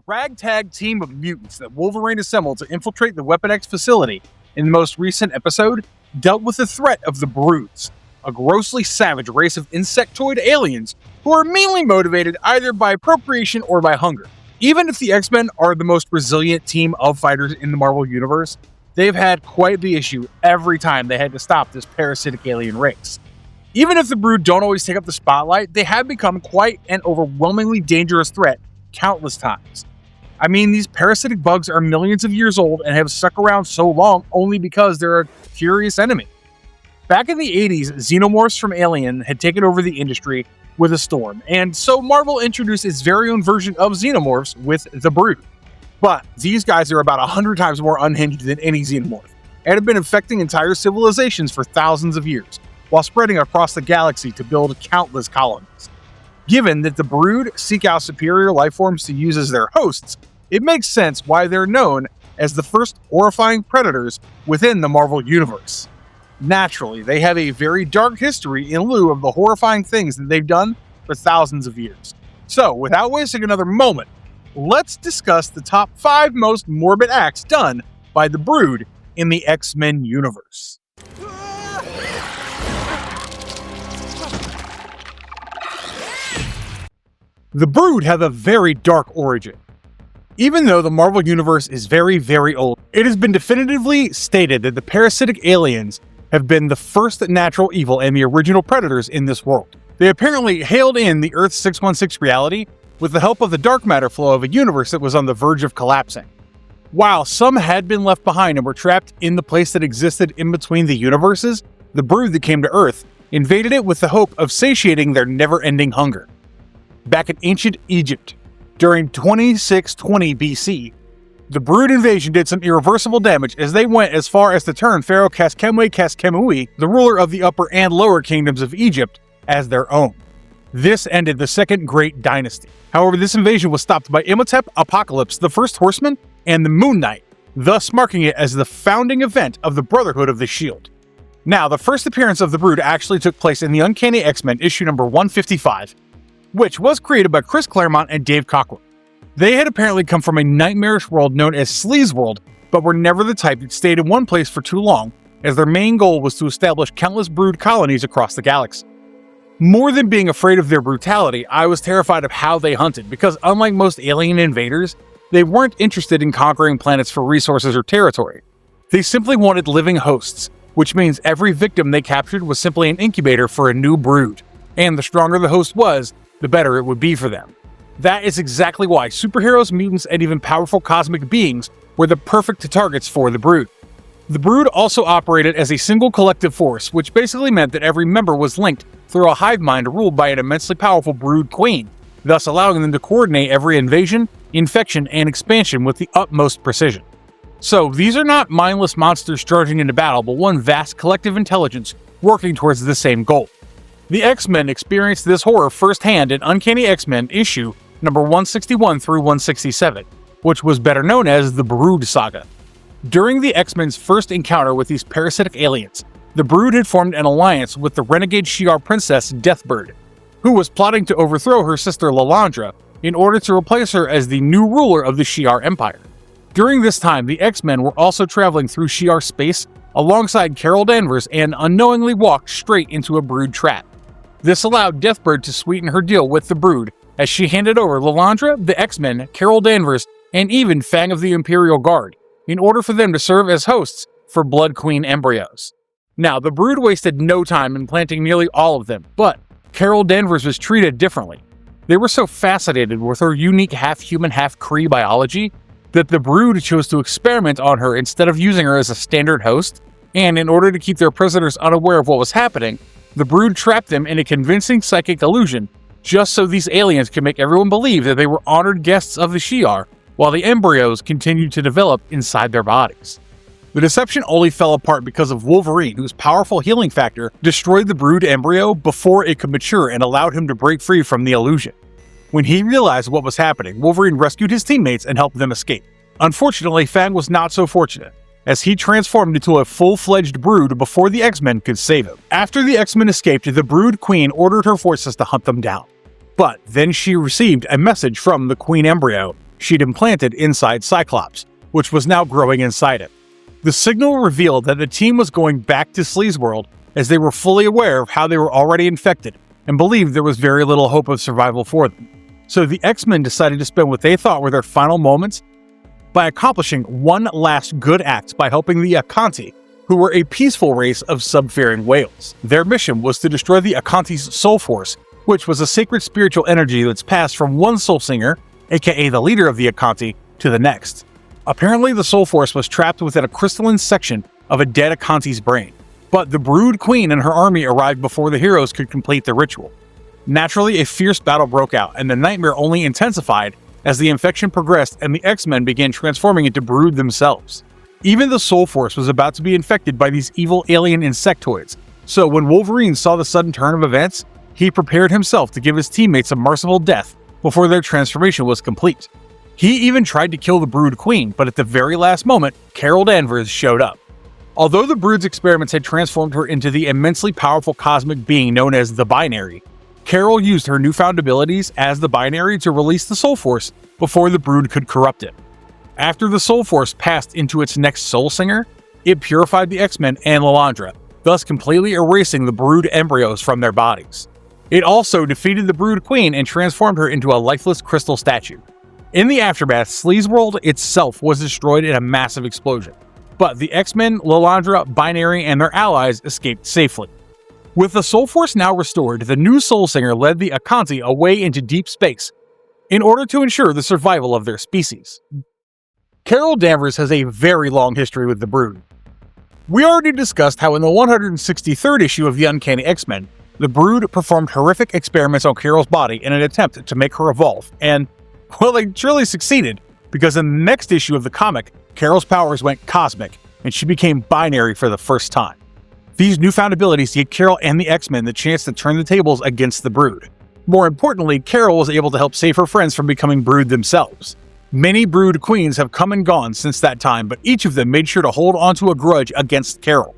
ragtag team of mutants that Wolverine assembled to infiltrate the Weapon X facility in the most recent episode dealt with the threat of the Broods, a grossly savage race of insectoid aliens who are mainly motivated either by procreation or by hunger. Even if the X-Men are the most resilient team of fighters in the Marvel Universe, they've had quite the issue every time they had to stop this parasitic alien race. Even if the Brood don't always take up the spotlight, they have become quite an overwhelmingly dangerous threat countless times. I mean, these parasitic bugs are millions of years old and have stuck around so long only because they're a curious enemy. Back in the 80s, Xenomorphs from Alien had taken over the industry with a storm, and so Marvel introduced its very own version of Xenomorphs with the Brood. But these guys are about 100 times more unhinged than any Xenomorph, and have been infecting entire civilizations for thousands of years, while spreading across the galaxy to build countless colonies. Given that the Brood seek out superior life forms to use as their hosts, it makes sense why they're known as the first horrifying predators within the Marvel Universe. Naturally, they have a very dark history in lieu of the horrifying things that they've done for thousands of years. So, without wasting another moment, let's discuss the top 5 most morbid acts done by the Brood in the X-Men universe. The Brood have a very dark origin. Even though the Marvel Universe is very, very old, it has been definitively stated that the parasitic aliens have been the first natural evil and the original predators in this world. They apparently hailed in the Earth 616 reality with the help of the dark matter flow of a universe that was on the verge of collapsing. While some had been left behind and were trapped in the place that existed in between the universes, the Brood that came to Earth invaded it with the hope of satiating their never-ending hunger. Back in ancient Egypt, during 2620 BC, the Brood invasion did some irreversible damage as they went as far as to turn Pharaoh Kaskemui, the ruler of the upper and lower kingdoms of Egypt, as their own. This ended the Second Great Dynasty. However, this invasion was stopped by Imhotep, Apocalypse, the First Horseman, and the Moon Knight, thus marking it as the founding event of the Brotherhood of the Shield. Now, the first appearance of the Brood actually took place in the Uncanny X-Men issue number 155, which was created by Chris Claremont and Dave Cockrum. They had apparently come from a nightmarish world known as Sleaze World, but were never the type that stayed in one place for too long, as their main goal was to establish countless Brood colonies across the galaxy. More than being afraid of their brutality, I was terrified of how they hunted, because unlike most alien invaders, they weren't interested in conquering planets for resources or territory. They simply wanted living hosts, which means every victim they captured was simply an incubator for a new Brood, and the stronger the host was, the better it would be for them. That is exactly why superheroes, mutants, and even powerful cosmic beings were the perfect targets for the Brood. The Brood also operated as a single collective force, which basically meant that every member was linked through a hive mind ruled by an immensely powerful Brood queen, thus allowing them to coordinate every invasion, infection, and expansion with the utmost precision. So, these are not mindless monsters charging into battle, but one vast collective intelligence working towards the same goal. The X-Men experienced this horror firsthand in Uncanny X-Men issue number 161 through 167, which was better known as the Brood Saga. During the X-Men's first encounter with these parasitic aliens, the Brood had formed an alliance with the renegade Shi'ar princess Deathbird, who was plotting to overthrow her sister Lilandra in order to replace her as the new ruler of the Shi'ar Empire. During this time, the X-Men were also traveling through Shi'ar space alongside Carol Danvers and unknowingly walked straight into a Brood trap. This allowed Deathbird to sweeten her deal with the Brood as she handed over Lilandra, the X-Men, Carol Danvers, and even Fang of the Imperial Guard, in order for them to serve as hosts for Blood Queen embryos. Now, the Brood wasted no time in planting nearly all of them, but Carol Danvers was treated differently. They were so fascinated with her unique half-human, half-Kree biology that the Brood chose to experiment on her instead of using her as a standard host, and in order to keep their prisoners unaware of what was happening, the Brood trapped them in a convincing psychic illusion just so these aliens could make everyone believe that they were honored guests of the Shi'ar, while the embryos continued to develop inside their bodies. The deception only fell apart because of Wolverine, whose powerful healing factor destroyed the Brood embryo before it could mature and allowed him to break free from the illusion. When he realized what was happening, Wolverine rescued his teammates and helped them escape. Unfortunately, Fang was not so fortunate, as he transformed into a full-fledged Brood before the X-Men could save him. After the X-Men escaped, the Brood Queen ordered her forces to hunt them down. But then she received a message from the Queen embryo she'd implanted inside Cyclops, which was now growing inside him. The signal revealed that the team was going back to Slee's world, as they were fully aware of how they were already infected and believed there was very little hope of survival for them. So the X-Men decided to spend what they thought were their final moments by accomplishing one last good act by helping the Akanti, who were a peaceful race of subfaring whales. Their mission was to destroy the Akanti's soul force, which was a sacred spiritual energy that's passed from one soul singer, aka the leader of the Akanti, to the next. Apparently, the soul force was trapped within a crystalline section of a dead Akanti's brain, but the Brood Queen and her army arrived before the heroes could complete the ritual. Naturally, a fierce battle broke out, and the nightmare only intensified as the infection progressed and the X-Men began transforming into Brood themselves. Even the Soul Force was about to be infected by these evil alien insectoids, so when Wolverine saw the sudden turn of events, he prepared himself to give his teammates a merciful death before their transformation was complete. He even tried to kill the Brood Queen, but at the very last moment, Carol Danvers showed up. Although the Brood's experiments had transformed her into the immensely powerful cosmic being known as the Binary, Carol used her newfound abilities as the Binary to release the Soul Force before the Brood could corrupt it. After the Soul Force passed into its next Soul Singer, it purified the X-Men and Lilandra, thus completely erasing the Brood embryos from their bodies. It also defeated the Brood Queen and transformed her into a lifeless crystal statue. In the aftermath, Slee's world itself was destroyed in a massive explosion, but the X-Men, Lilandra, Binary, and their allies escaped safely. With the Soul Force now restored, the new Soul Singer led the Akanti away into deep space in order to ensure the survival of their species. Carol Danvers has a very long history with the Brood. We already discussed how in the 163rd issue of the Uncanny X-Men, the Brood performed horrific experiments on Carol's body in an attempt to make her evolve, and, well, they truly succeeded, because in the next issue of the comic, Carol's powers went cosmic, and she became Binary for the first time. These newfound abilities gave Carol and the X-Men the chance to turn the tables against the Brood. More importantly, Carol was able to help save her friends from becoming Brood themselves. Many Brood Queens have come and gone since that time, but each of them made sure to hold onto a grudge against Carol.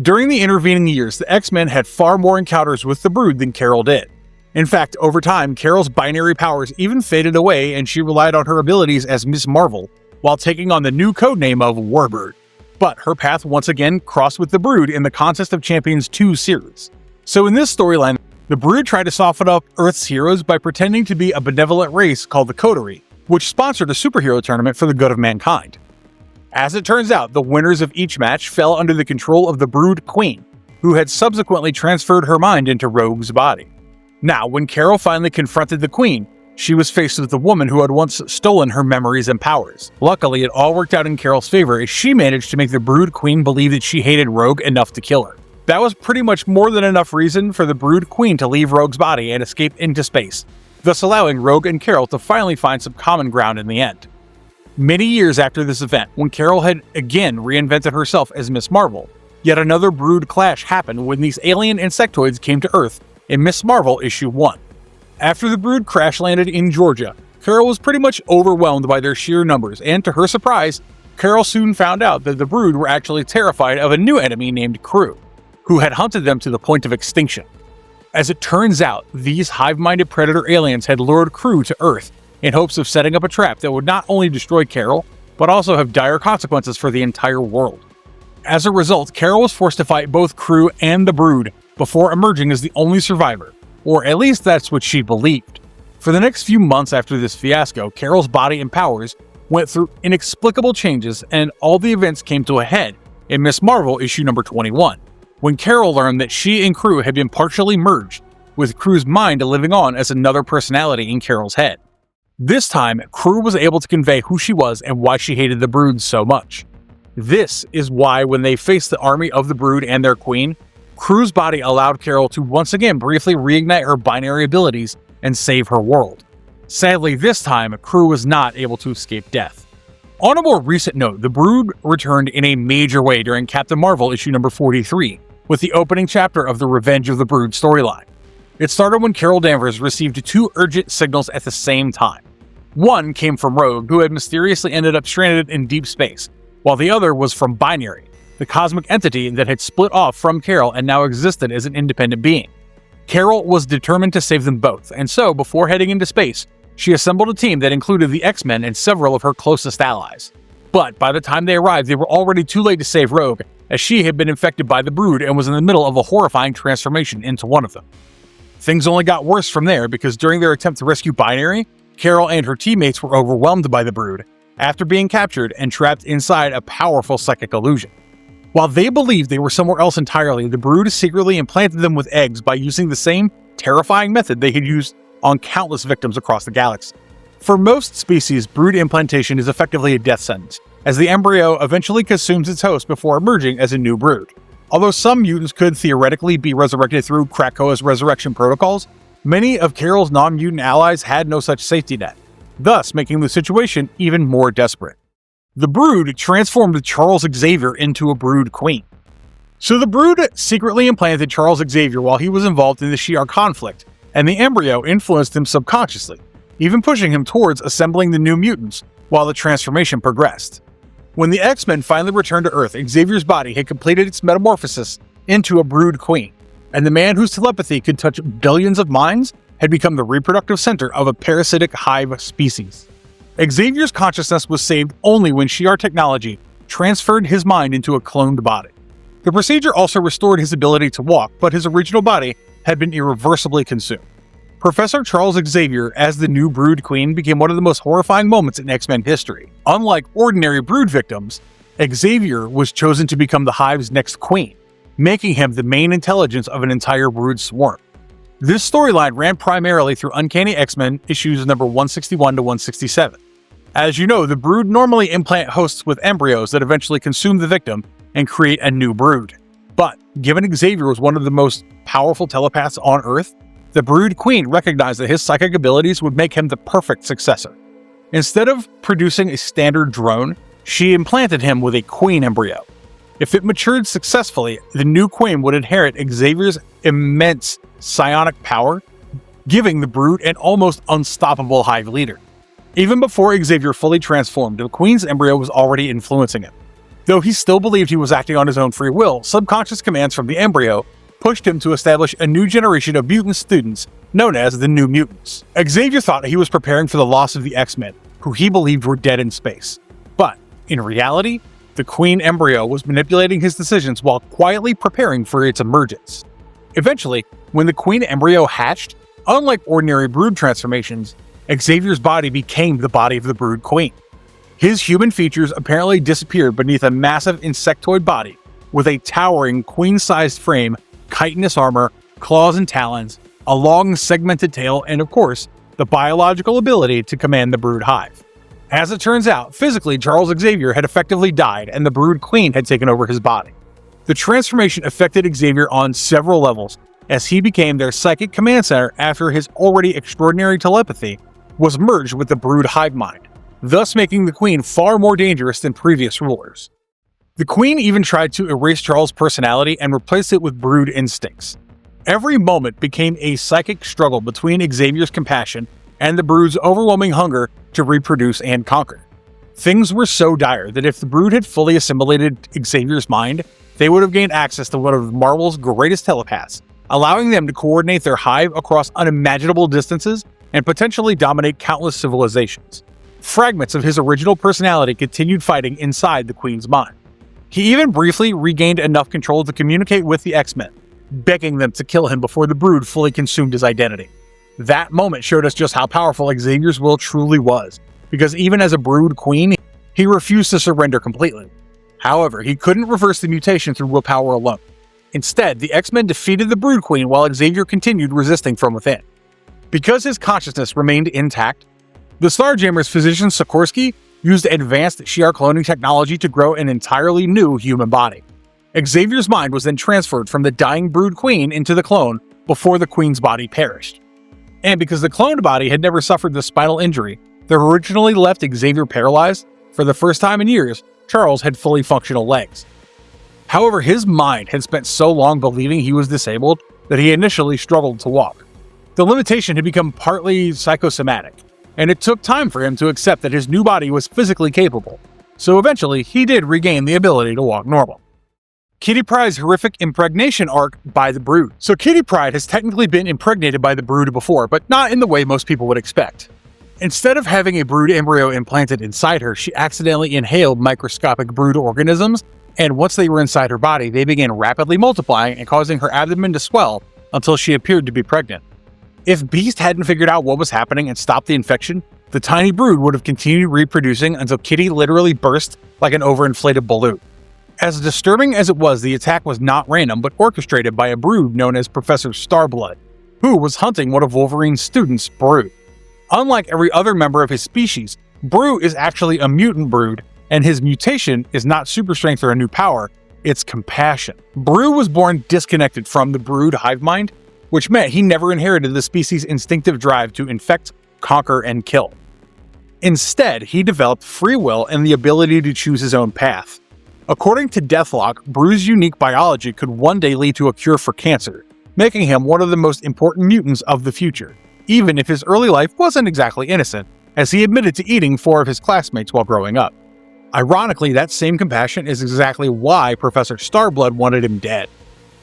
During the intervening years, the X-Men had far more encounters with the Brood than Carol did. In fact, over time, Carol's Binary powers even faded away and she relied on her abilities as Miss Marvel, while taking on the new codename of Warbird. But her path once again crossed with the Brood in the Contest of Champions 2 series. So in this storyline, the Brood tried to soften up Earth's heroes by pretending to be a benevolent race called the Coterie, which sponsored a superhero tournament for the good of mankind. As it turns out, the winners of each match fell under the control of the Brood Queen, who had subsequently transferred her mind into Rogue's body. Now, when Carol finally confronted the Queen, she was faced with the woman who had once stolen her memories and powers. Luckily, it all worked out in Carol's favor as she managed to make the Brood Queen believe that she hated Rogue enough to kill her. That was pretty much more than enough reason for the Brood Queen to leave Rogue's body and escape into space, thus allowing Rogue and Carol to finally find some common ground in the end. Many years after this event, when Carol had again reinvented herself as Miss Marvel, yet another Brood clash happened when these alien insectoids came to Earth in Miss Marvel issue 1. After the Brood crash landed in Georgia, Carol was pretty much overwhelmed by their sheer numbers, and to her surprise, Carol soon found out that the Brood were actually terrified of a new enemy named Crew, who had hunted them to the point of extinction. As it turns out, these hive-minded predator aliens had lured Crew to Earth in hopes of setting up a trap that would not only destroy Carol, but also have dire consequences for the entire world. As a result, Carol was forced to fight both Crew and the Brood before emerging as the only survivor, or at least that's what she believed. For the next few months after this fiasco, Carol's body and powers went through inexplicable changes, and all the events came to a head in Miss Marvel issue number 21, when Carol learned that she and Crew had been partially merged, with Crew's mind living on as another personality in Carol's head. This time, Crew was able to convey who she was and why she hated the Brood so much. This is why when they faced the army of the Brood and their queen, Crew's body allowed Carol to once again briefly reignite her Binary abilities and save her world. Sadly, this time, Crew was not able to escape death. On a more recent note, the Brood returned in a major way during Captain Marvel issue number 43, with the opening chapter of the Revenge of the Brood storyline. It started when Carol Danvers received 2 urgent signals at the same time. One came from Rogue, who had mysteriously ended up stranded in deep space, while the other was from Binary, the cosmic entity that had split off from Carol and now existed as an independent being. Carol was determined to save them both, and so, before heading into space, She assembled a team that included the X-Men and several of her closest allies. But by the time they arrived, they were already too late to save Rogue, as she had been infected by the Brood and was in the middle of a horrifying transformation into one of them. Things only got worse from there because during their attempt to rescue Binary, Carol and her teammates were overwhelmed by the Brood after being captured and trapped inside a powerful psychic illusion. While they believed they were somewhere else entirely, the Brood secretly implanted them with eggs by using the same terrifying method they had used on countless victims across the galaxy. For most species, Brood implantation is effectively a death sentence, as the embryo eventually consumes its host before emerging as a new Brood. Although some mutants could theoretically be resurrected through Krakoa's resurrection protocols, many of Carol's non-mutant allies had no such safety net, thus making the situation even more desperate. The Brood transformed Charles Xavier into a Brood Queen. So the Brood secretly implanted Charles Xavier while he was involved in the Shi'ar conflict, and the embryo influenced him subconsciously, even pushing him towards assembling the New Mutants while the transformation progressed. When the X-Men finally returned to Earth, Xavier's body had completed its metamorphosis into a Brood Queen, and the man whose telepathy could touch billions of minds had become the reproductive center of a parasitic hive species. Xavier's consciousness was saved only when Shi'ar technology transferred his mind into a cloned body. The procedure also restored his ability to walk, but his original body had been irreversibly consumed. Professor Charles Xavier as the new Brood Queen became one of the most horrifying moments in X-Men history. Unlike ordinary Brood victims, Xavier was chosen to become the Hive's next queen, making him the main intelligence of an entire Brood swarm. This storyline ran primarily through Uncanny X-Men issues number 161 to 167. As you know, the Brood normally implant hosts with embryos that eventually consume the victim and create a new Brood. But given Xavier was one of the most powerful telepaths on Earth, the Brood Queen recognized that his psychic abilities would make him the perfect successor. Instead of producing a standard drone, she implanted him with a queen embryo. If it matured successfully, the new queen would inherit Xavier's immense psionic power, giving the Brood an almost unstoppable hive leader. Even before Xavier fully transformed, the queen's embryo was already influencing him. Though he still believed he was acting on his own free will, subconscious commands from the embryo pushed him to establish a new generation of mutant students known as the New Mutants. Xavier thought he was preparing for the loss of the X-Men, who he believed were dead in space. But, in reality, the queen embryo was manipulating his decisions while quietly preparing for its emergence. Eventually, when the queen embryo hatched, unlike ordinary Brood transformations, Xavier's body became the body of the Brood Queen. His human features apparently disappeared beneath a massive insectoid body with a towering queen-sized frame, chitinous armor, claws and talons, a long segmented tail, and of course, the biological ability to command the Brood hive. As it turns out, physically Charles Xavier had effectively died and the Brood Queen had taken over his body. The transformation affected Xavier on several levels, as he became their psychic command center after his already extraordinary telepathy was merged with the Brood hive mind, thus making the Queen far more dangerous than previous rulers. The Queen even tried to erase Charles' personality and replace it with Brood instincts. Every moment became a psychic struggle between Xavier's compassion and the Brood's overwhelming hunger to reproduce and conquer. Things were so dire that if the Brood had fully assimilated Xavier's mind, they would have gained access to one of Marvel's greatest telepaths, allowing them to coordinate their hive across unimaginable distances and potentially dominate countless civilizations. Fragments of his original personality continued fighting inside the Queen's mind. He even briefly regained enough control to communicate with the X-Men, begging them to kill him before the Brood fully consumed his identity. That moment showed us just how powerful Xavier's will truly was, because even as a Brood Queen, he refused to surrender completely. However, he couldn't reverse the mutation through willpower alone. Instead, the X-Men defeated the Brood Queen while Xavier continued resisting from within. Because his consciousness remained intact, the Starjammer's physician Sikorsky used advanced Shi'ar cloning technology to grow an entirely new human body. Xavier's mind was then transferred from the dying Brood Queen into the clone before the Queen's body perished. And because the cloned body had never suffered the spinal injury that originally left Xavier paralyzed, for the first time in years, Charles had fully functional legs. However, his mind had spent so long believing he was disabled that he initially struggled to walk. The limitation had become partly psychosomatic, and it took time for him to accept that his new body was physically capable, so eventually he did regain the ability to walk normal. Kitty Pryde's horrific impregnation arc by the Brood. So Kitty Pryde has technically been impregnated by the Brood before, but not in the way most people would expect. Instead of having a brood embryo implanted inside her, she accidentally inhaled microscopic brood organisms, and once they were inside her body, they began rapidly multiplying and causing her abdomen to swell until she appeared to be pregnant. If Beast hadn't figured out what was happening and stopped the infection, the tiny brood would have continued reproducing until Kitty literally burst like an overinflated balloon. As disturbing as it was, the attack was not random but orchestrated by a brood known as Professor Starblood, who was hunting one of Wolverine's students, Brood. Unlike every other member of his species, Brood is actually a mutant brood, and his mutation is not super strength or a new power, it's compassion. Brood was born disconnected from the brood hive mind, which meant he never inherited the species' instinctive drive to infect, conquer, and kill. Instead, he developed free will and the ability to choose his own path. According to Deathlock, Brood's unique biology could one day lead to a cure for cancer, making him one of the most important mutants of the future, even if his early life wasn't exactly innocent, as he admitted to eating 4 of his classmates while growing up. Ironically, that same compassion is exactly why Professor Starblood wanted him dead.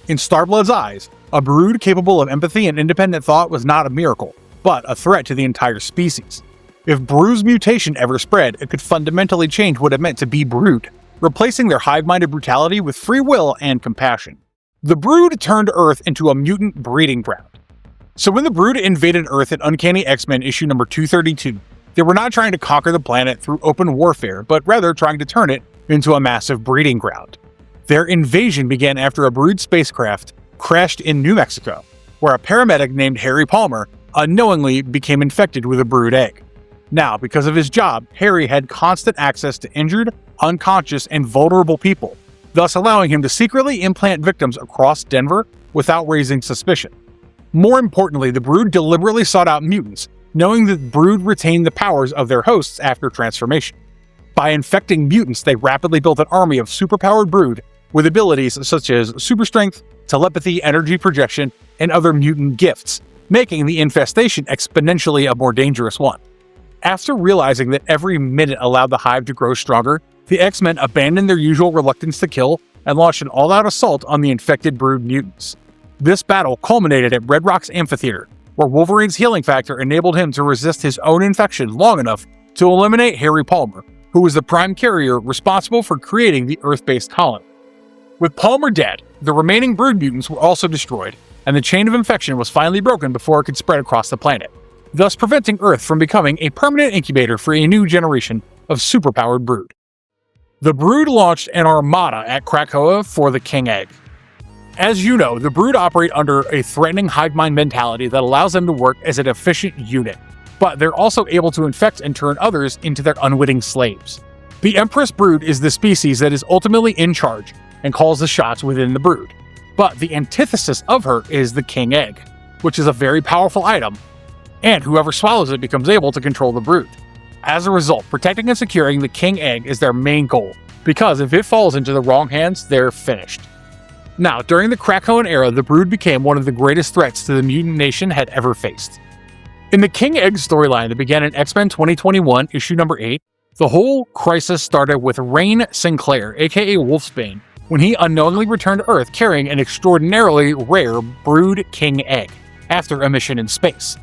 In Starblood's eyes, a brood capable of empathy and independent thought was not a miracle, but a threat to the entire species. If Brood's mutation ever spread, it could fundamentally change what it meant to be Brood, replacing their hive-minded brutality with free will and compassion. The Brood turned Earth into a mutant breeding ground. So when the Brood invaded Earth in Uncanny X-Men issue number 232, they were not trying to conquer the planet through open warfare, but rather trying to turn it into a massive breeding ground. Their invasion began after a Brood spacecraft crashed in New Mexico, where a paramedic named Harry Palmer unknowingly became infected with a Brood egg. Now, because of his job, Harry had constant access to injured, unconscious, and vulnerable people, thus allowing him to secretly implant victims across Denver without raising suspicion. More importantly, the Brood deliberately sought out mutants, knowing that Brood retained the powers of their hosts after transformation. By infecting mutants, they rapidly built an army of superpowered Brood with abilities such as super strength, telepathy, energy projection, and other mutant gifts, making the infestation exponentially a more dangerous one. After realizing that every minute allowed the hive to grow stronger, the X-Men abandoned their usual reluctance to kill and launched an all-out assault on the infected Brood mutants. This battle culminated at Red Rock's amphitheater, where Wolverine's healing factor enabled him to resist his own infection long enough to eliminate Harry Palmer, who was the prime carrier responsible for creating the Earth-based colony. With Palmer dead, the remaining Brood mutants were also destroyed, and the chain of infection was finally broken before it could spread across the planet, thus preventing Earth from becoming a permanent incubator for a new generation of superpowered Brood. The Brood launched an armada at Krakoa for the King Egg. As you know, the Brood operate under a threatening hive mind mentality that allows them to work as an efficient unit, but they're also able to infect and turn others into their unwitting slaves. The Empress Brood is the species that is ultimately in charge and calls the shots within the Brood, but the antithesis of her is the King Egg, which is a very powerful item, and whoever swallows it becomes able to control the Brood. As a result, protecting and securing the King Egg is their main goal, because if it falls into the wrong hands, they're finished. Now, during the Krakoan era, the Brood became one of the greatest threats to the mutant nation had ever faced. In the King Egg storyline that began in X-Men 2021, issue number 8, the whole crisis started with Rain Sinclair, aka Wolfsbane, when he unknowingly returned to Earth carrying an extraordinarily rare Brood King Egg after a mission in space.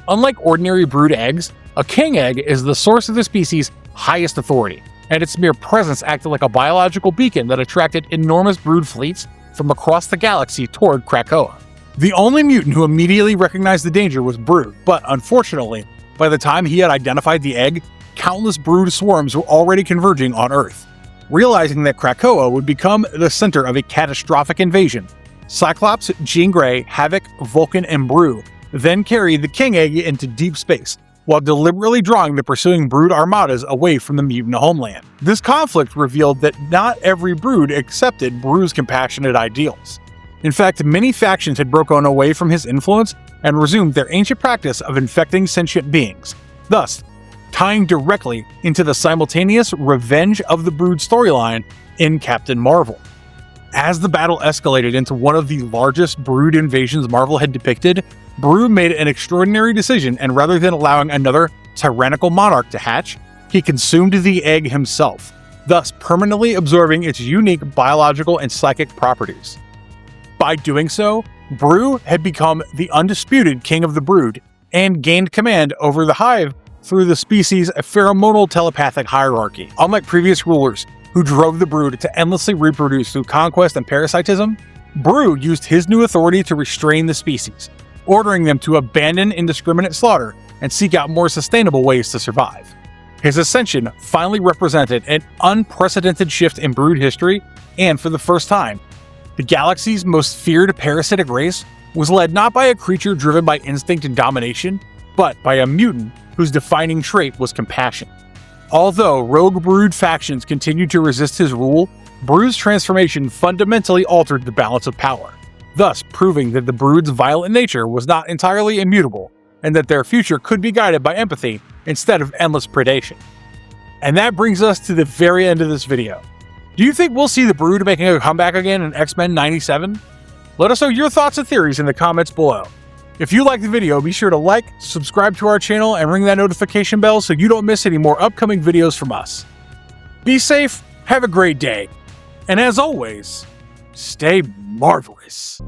Unlike ordinary Brood eggs, a King Egg is the source of the species' highest authority, and its mere presence acted like a biological beacon that attracted enormous Brood fleets from across the galaxy toward Krakoa. The only mutant who immediately recognized the danger was Brood, but unfortunately, by the time he had identified the egg, countless Brood swarms were already converging on Earth. Realizing that Krakoa would become the center of a catastrophic invasion, Cyclops, Jean Grey, Havoc, Vulcan, and Brew then carried the King Egg into deep space, while deliberately drawing the pursuing Brood armadas away from the mutant homeland. This conflict revealed that not every Brood accepted Brew's compassionate ideals. In fact, many factions had broken away from his influence and resumed their ancient practice of infecting sentient beings, thus tying directly into the simultaneous Revenge of the Brood storyline in Captain Marvel. As the battle escalated into one of the largest Brood invasions Marvel had depicted, Brood made an extraordinary decision, and rather than allowing another tyrannical monarch to hatch, he consumed the egg himself, thus permanently absorbing its unique biological and psychic properties. By doing so, Brew had become the undisputed king of the Brood and gained command over the hive through the species a pheromonal telepathic hierarchy. Unlike previous rulers, who drove the brood to endlessly reproduce through conquest and parasitism, Brood used his new authority to restrain the species, ordering them to abandon indiscriminate slaughter and seek out more sustainable ways to survive. His ascension finally represented an unprecedented shift in Brood history, and for the first time, the galaxy's most feared parasitic race was led not by a creature driven by instinct and domination, but by a mutant whose defining trait was compassion. Although rogue Brood factions continued to resist his rule, Brood's transformation fundamentally altered the balance of power, thus proving that the Brood's violent nature was not entirely immutable, and that their future could be guided by empathy instead of endless predation. And that brings us to the very end of this video. Do you think we'll see the Brood making a comeback again in X-Men 97? Let us know your thoughts and theories in the comments below. If you liked the video, be sure to like, subscribe to our channel, and ring that notification bell so you don't miss any more upcoming videos from us. Be safe, have a great day, and as always, stay marvelous.